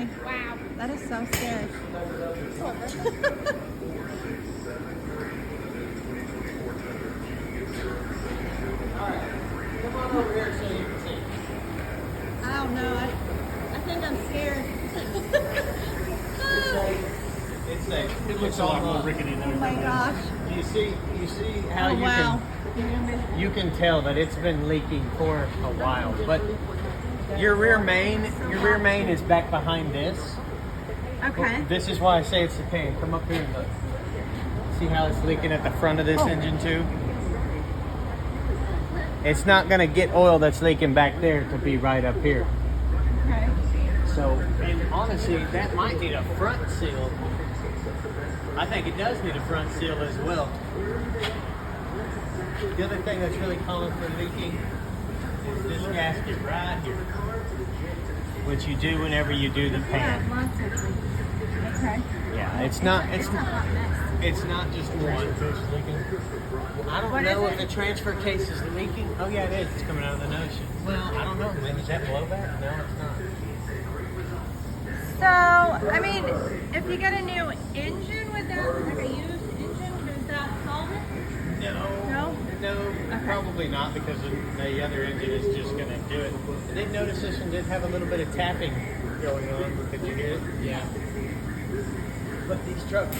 Really? Wow. That is so scary. Alright, come on over here so you can see. I don't know. I think I'm scared. It's safe. It looks a lot more rickety Oh than my gosh. You see how Oh wow. you can tell that it's been leaking for a while, but your rear main is back behind this. Okay. This is why I say it's the pan. Come up here and look. See how it's leaking at the front of this engine too? It's not gonna get oil that's leaking back there to be right up here. Okay. So, and honestly, that might need a front seal. I think it does need a front seal as well. The other thing that's really common for leaking is this gasket right here, which you do whenever you do the pan. Okay. Yeah, it's not It's a hot mess. it's not just one. I don't What know is if it? the transfer case is leaking. Oh yeah, it is. It's coming out of the nose. Well, I don't know. Maybe is that blowback? No, it's not. So, I mean, if you get a new engine with that, like a used engine, does that solve it? No, probably not, because the other engine is just going to do it. I did notice this one did have a little bit of tapping going on. Could you hear it? Yeah. But these trucks